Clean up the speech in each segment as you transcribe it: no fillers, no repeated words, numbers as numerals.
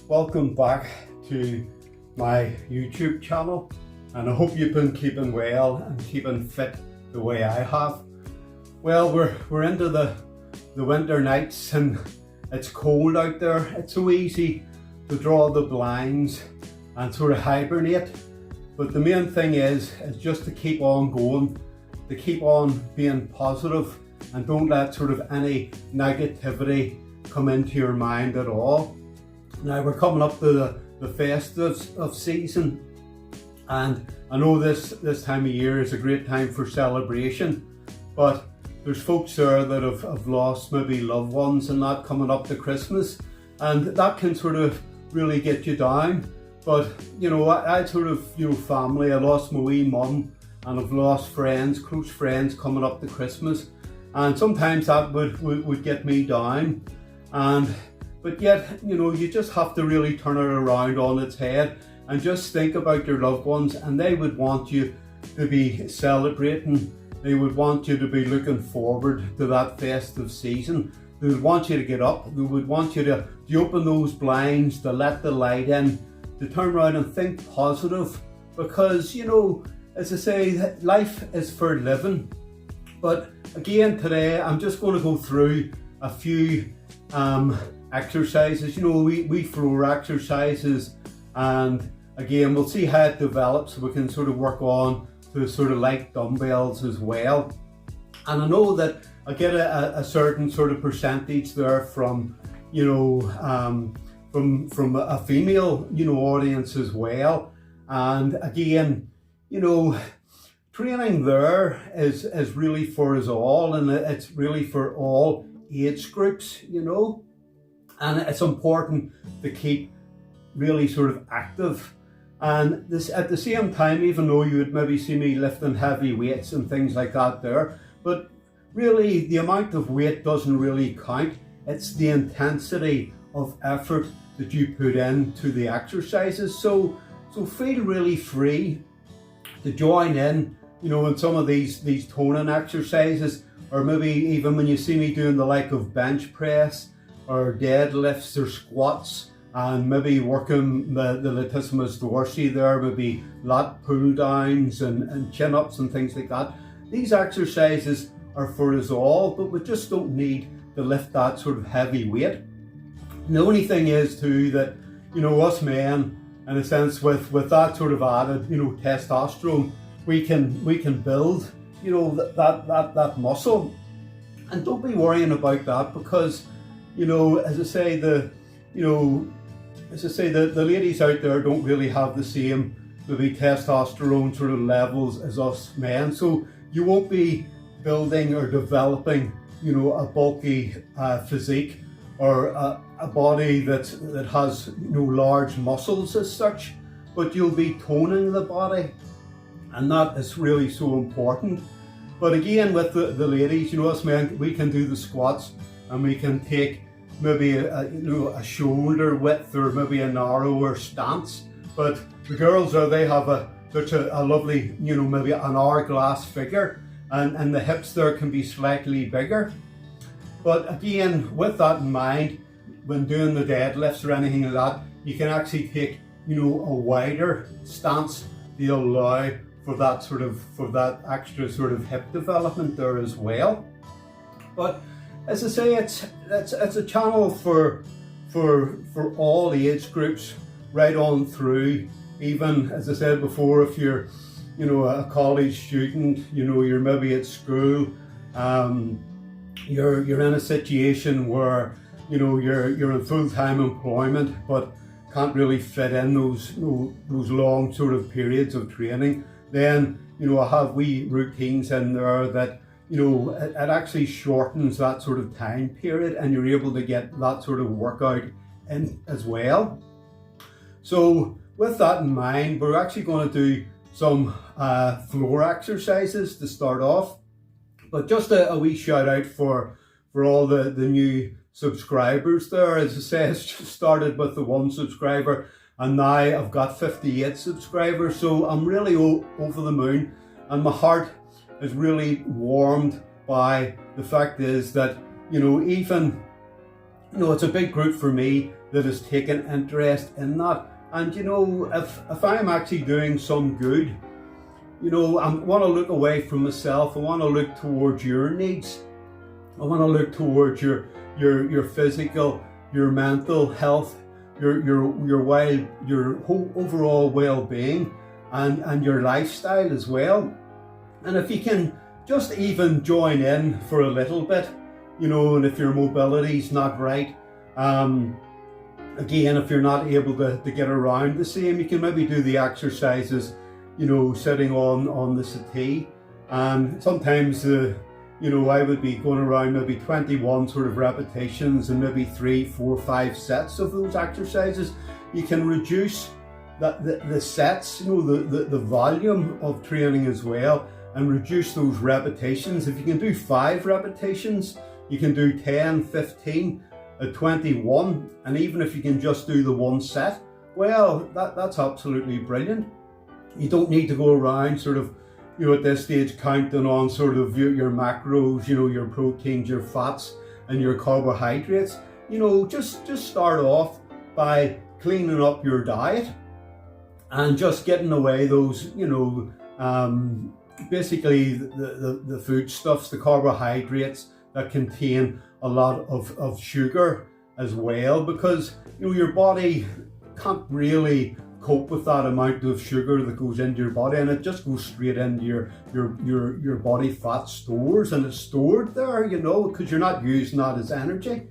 welcome back to my YouTube channel, and I hope you've been keeping well and keeping fit the way I have. Well, we're into the winter nights and it's cold out there. It's so easy to draw the blinds and sort of hibernate, but the main thing is just to keep on going, to keep on being positive, and don't let sort of any negativity come into your mind at all. Now we're coming up to the festives of season, and I know this time of year is a great time for celebration, but there's folks there that have lost maybe loved ones and that coming up to Christmas, and that can sort of really get you down. But you know, I sort of, you know, family, I lost my wee mum, and I've lost friends, close friends coming up to Christmas, and sometimes that would get me down. But yet, you know, you just have to really turn it around on its head and just think about your loved ones, and they would want you to be celebrating. They would want you to be looking forward to that festive season. They would want you to get up. They would want you to open those blinds, to let the light in, to turn around and think positive. Because, you know, as I say, life is for living. But again, today I'm just going to go through a few exercises, you know, we floor exercises, and again we'll see how it develops, so we can sort of work on to sort of like dumbbells as well. And I know that I get a certain sort of percentage there from, you know, from a female, you know, audience as well. And again, you know, training there is really for us all, and it's really for all age groups, you know. And it's important to keep really sort of active. And this at the same time, even though you would maybe see me lifting heavy weights and things like that there, but really the amount of weight doesn't really count. It's the intensity of effort that you put into the exercises. So feel really free to join in, you know, in some of these toning exercises, or maybe even when you see me doing the like of bench press or deadlifts or squats, and maybe working the latissimus dorsi there, maybe lat pull downs and chin ups and things like that. These exercises are for us all, but we just don't need to lift that sort of heavy weight. And the only thing is too that, you know, us men, in a sense, with that sort of added, you know, testosterone, we can build, you know, that muscle. And don't be worrying about that, because, you know, as I say, the ladies out there don't really have the same maybe testosterone sort of levels as us men. So you won't be building or developing, you know, a bulky physique, or a body that has, you know, large muscles as such, but you'll be toning the body, and that is really so important. But again, with the ladies, you know, us men, we can do the squats, and we can take maybe a shoulder width or maybe a narrower stance. But the girls they have such a lovely, you know, maybe an hourglass figure, and the hips there can be slightly bigger. But again, with that in mind, when doing the deadlifts or anything like that, you can actually take, you know, a wider stance to allow for that extra sort of hip development there as well. But as I say, it's a channel for all age groups, right on through. Even, as I said before, if you're, you know, a college student, you know, you're maybe at school, you're in a situation where, you know, you're in full-time employment, but can't really fit in those long sort of periods of training. Then, you know, I have wee routines in there that, you know, it actually shortens that sort of time period, and you're able to get that sort of workout in as well. So with that in mind, we're actually going to do some floor exercises to start off. But just a wee shout out for all the new subscribers there. As I say, it's just started with the 1 subscriber, and now I've got 58 subscribers. So I'm really over the moon, and my heart is really warmed by the fact is that, you know, even, you know, it's a big group for me that has taken interest in that. And if I'm actually doing some good, I want to look away from myself. I want to look towards your needs. I want to look towards your physical, your mental health, your whole overall well-being, and your lifestyle as well. And if you can just even join in for a little bit, and if your mobility's not right, again, if you're not able to get around the same, you can maybe do the exercises, sitting on the settee. And sometimes, I would be going around maybe 21 sort of repetitions and maybe 3, 4, 5 sets of those exercises. You can reduce the sets, the volume of training as well, and reduce those repetitions. If you can do 5 repetitions, you can do 10, 15, 21, and even if you can just do the 1 set, well, that's absolutely brilliant. You don't need to go around sort of, at this stage counting on sort of your macros, your proteins, your fats, and your carbohydrates. Just start off by cleaning up your diet and just getting away those, basically the foodstuffs, the carbohydrates that contain a lot of sugar as well, because your body can't really cope with that amount of sugar that goes into your body, and it just goes straight into your body fat stores, and it's stored there, because you're not using that as energy.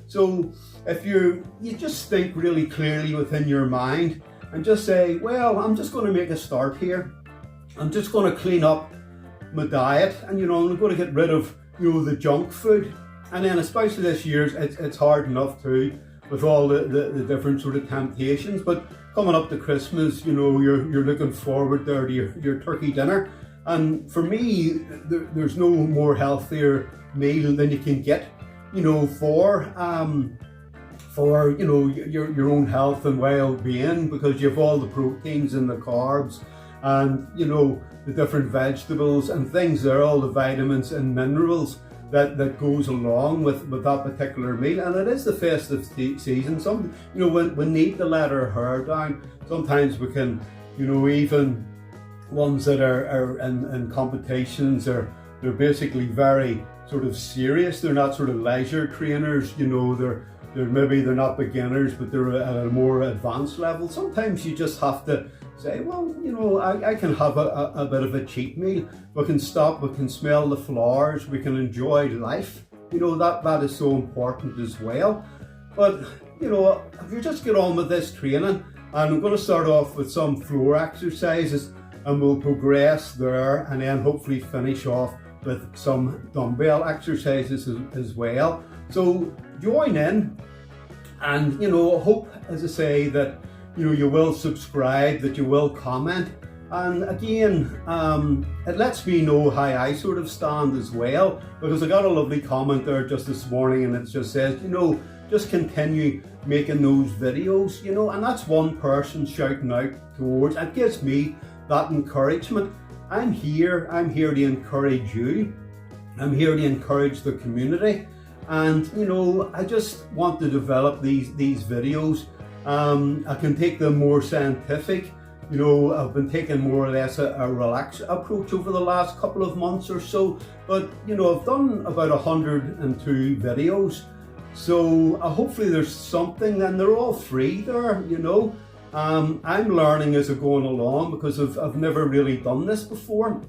So if you just think really clearly within your mind and just say, well, I'm just going to make a start here. I'm just going to clean up my diet, and I'm going to get rid of the junk food. And then especially this year, it's hard enough too with all the different sort of temptations. But coming up to Christmas, you're looking forward there to your turkey dinner. And for me, there's no more healthier meal than you can get, for your own health and well-being, because you have all the proteins and the carbs and the different vegetables and things there, all the vitamins and minerals that goes along with that particular meal. And it is the festive season. Some we need to let our hair down. Sometimes we can even ones that are in competitions, they're basically very sort of serious. They're not sort of leisure trainers, they're not beginners, but they're at a more advanced level. Sometimes you just have to say, well, I can have a bit of a cheat meal. We can stop, we can smell the flowers, we can enjoy life. That is so important as well. But, if you just get on with this training, and I'm going to start off with some floor exercises, and we'll progress there, and then hopefully finish off with some dumbbell exercises as well. So join in, and hope, as I say, that you will subscribe, that you will comment, and again, it lets me know how I sort of stand as well, because I got a lovely comment there just this morning, and it just says, just continue making those videos, and that's one person shouting out towards. It gives me that encouragement. I'm here to encourage you. I'm here to encourage the community, and I just want to develop these videos. I can take them more scientific. I've been taking more or less a relaxed approach over the last couple of months or so, but I've done about 102 videos, so hopefully there's something, and they're all free there. I'm learning as I'm going along, because I've never really done this before.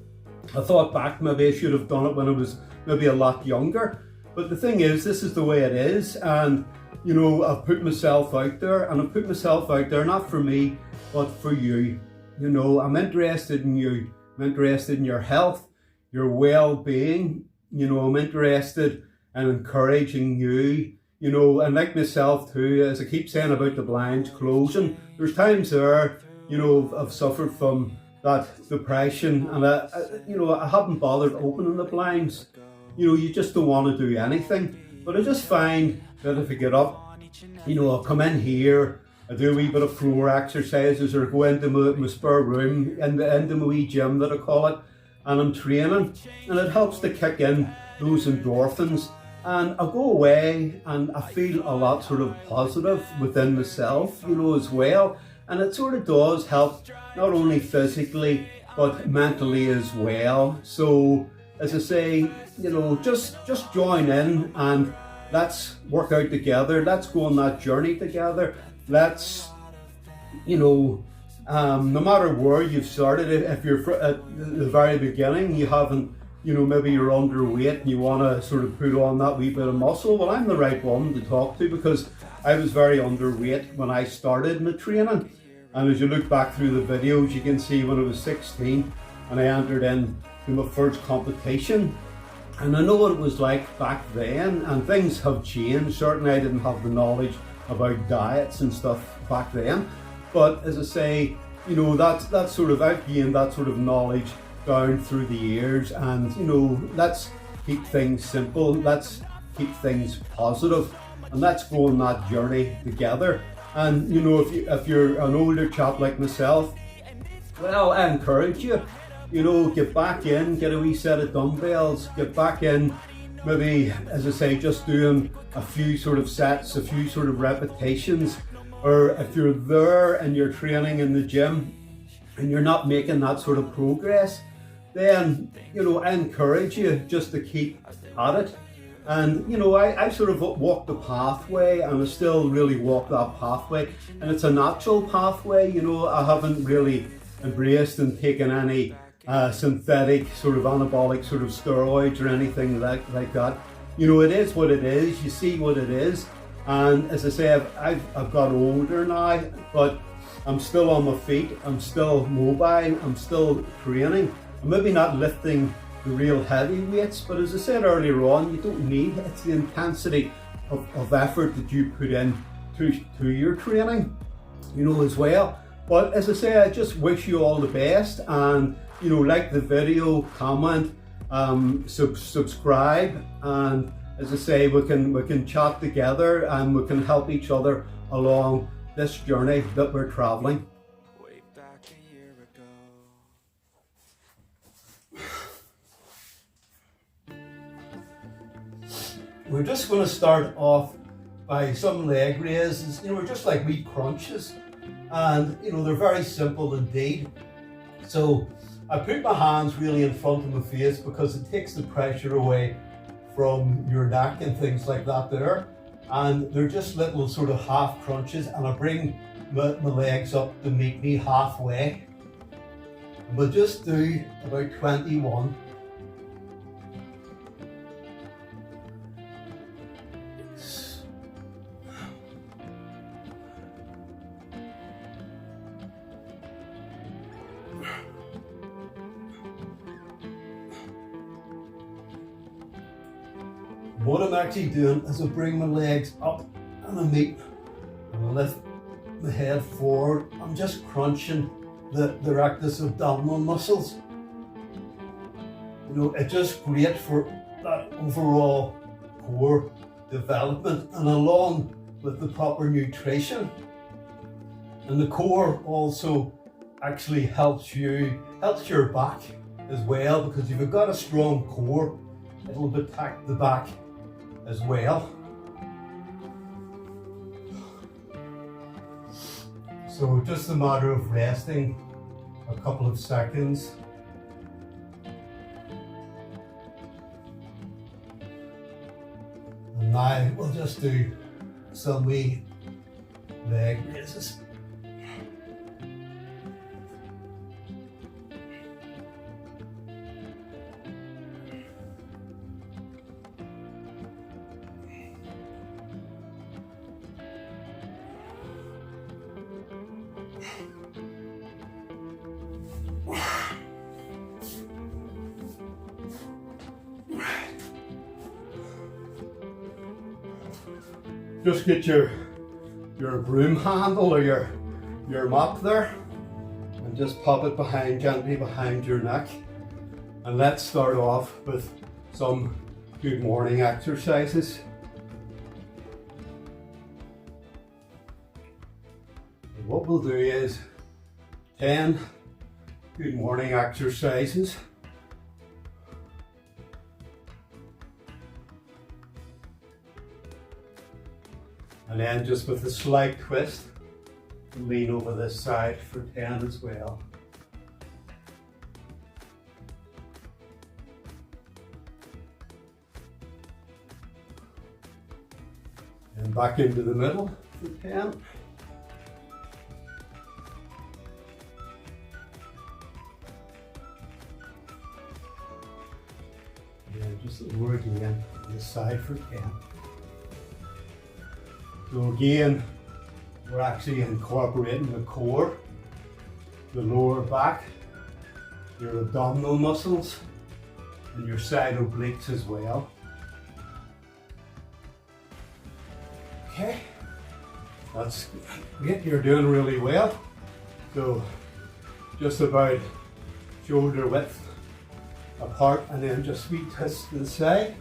I thought back, maybe I should have done it when I was maybe a lot younger, but the thing is, this is the way it is, and I've put myself out there, and I've put myself out there not for me, but for you. I'm interested in you. I'm interested in your health, your well-being. I'm interested in encouraging you. And like myself too, as I keep saying about the blinds closing, there's times there, I've suffered from that depression, and I haven't bothered opening the blinds. You just don't want to do anything. But I just find that if I get up, I'll come in here, I do a wee bit of floor exercises, or go into my spare room, into my wee gym that I call it, and I'm training, and it helps to kick in those endorphins And I go away and I feel a lot sort of positive within myself, as well. And it sort of does help not only physically but mentally as well. So as I say, just join in and let's work out together. Let's go on that journey together. Let's, no matter where you've started, if you're at the very beginning, you haven't, maybe you're underweight and you want to sort of put on that wee bit of muscle, well, I'm the right one to talk to, because I was very underweight when I started my training. And as you look back through the videos, you can see when I was 16 and I entered in to my first competition. And I know what it was like back then, and things have changed. Certainly I didn't have the knowledge about diets and stuff back then. But as I say, that's sort of, I've gained that sort of knowledge down through the years, and let's keep things simple, let's keep things positive, and let's go on that journey together. And if you're an older chap like myself, well, I encourage you, get back in, get a wee set of dumbbells, get back in, maybe, as I say, just doing a few sort of sets, a few sort of repetitions. Or if you're there and you're training in the gym and you're not making that sort of progress, then, I encourage you just to keep at it. And, I sort of walked the pathway, and I still really walk that pathway. And it's a natural pathway, I haven't really embraced and taken any synthetic sort of anabolic sort of steroids or anything like that. It is what it is, you see what it is. And as I say, I've got older now, but I'm still on my feet, I'm still mobile, I'm still training. I'm maybe not lifting the real heavy weights, but as I said earlier on, you don't need, it's the intensity of effort that you put in to your training, as well. But as I say, I just wish you all the best, and like the video, comment, subscribe, and as I say, we can chat together and we can help each other along this journey that we're traveling. Way back a year ago. We're just going to start off by some leg raises. Just like wee crunches, and they're very simple indeed. So I put my hands really in front of my face because it takes the pressure away from your neck and things like that there, and they're just little sort of half crunches, and I bring my legs up to meet me halfway, and we'll just do about 21. What I'm actually doing is I bring my legs up and I meet and I lift my head forward. I'm just crunching the rectus abdominal muscles. It's just great for that overall core development, and along with the proper nutrition. And the core also actually helps your back as well, because if you've got a strong core, it'll protect the back as well. So just a matter of resting a couple of seconds. And now we'll just do some wee leg raises. Just get your broom handle or your mop there and just pop it gently behind your neck. And let's start off with some good morning exercises. And what we'll do is 10 good morning exercises. And then just with a slight twist, lean over this side for 10 as well. And back into the middle for 10. And just over again on this side for 10. So again, we're actually incorporating the core, the lower back, your abdominal muscles, and your side obliques as well. Okay, that's great, you're doing really well. So just about shoulder width apart, and then just sweet twist to the side.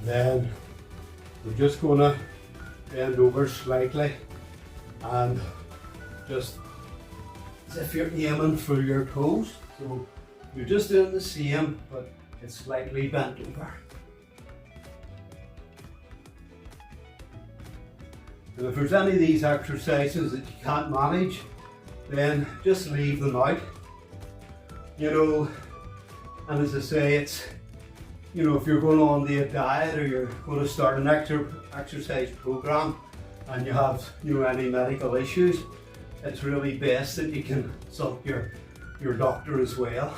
Then we're just going to bend over slightly and just as if you're aiming for your toes. So you're just doing the same, but it's slightly bent over. And if there's any of these exercises that you can't manage, then just leave them out. You know, and as I say, it's, you know, if you're going on a diet or you're going to start an exercise program and you have, you know, any medical issues, it's really best that you can consult your doctor as well.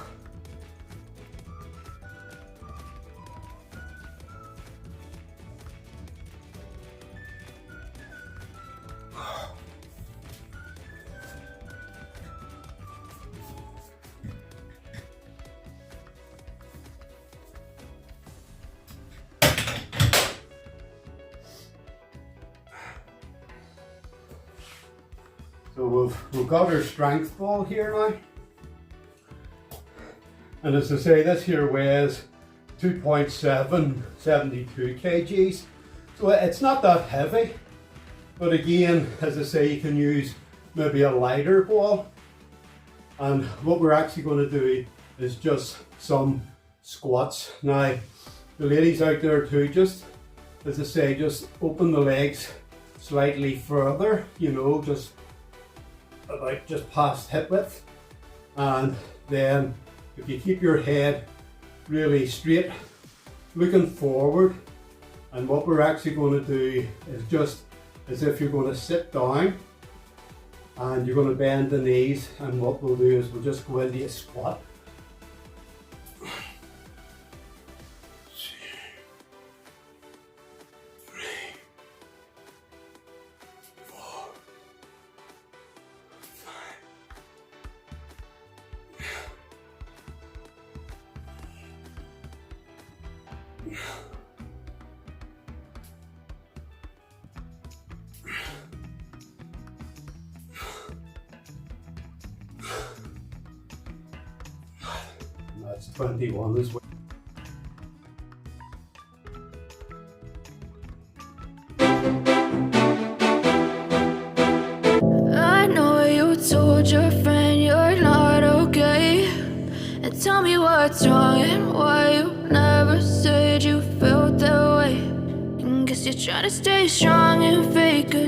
So we've got our strength ball here now. And as I say, this here weighs 2.772 kgs. So it's not that heavy. But again, as I say, you can use maybe a lighter ball. And what we're actually going to do is just some squats. Now, the ladies out there too, just as I say, just open the legs slightly further, you know, just about just past hip width, and then if you keep your head really straight, looking forward, and what we're actually going to do is just as if you're going to sit down and you're going to bend the knees, and what we'll do is we'll just go into a squat. That's 21 as well. I know you told your friend you're not okay, and tell me what's wrong and why you never said you felt that way. And guess you're trying to stay strong and fake us.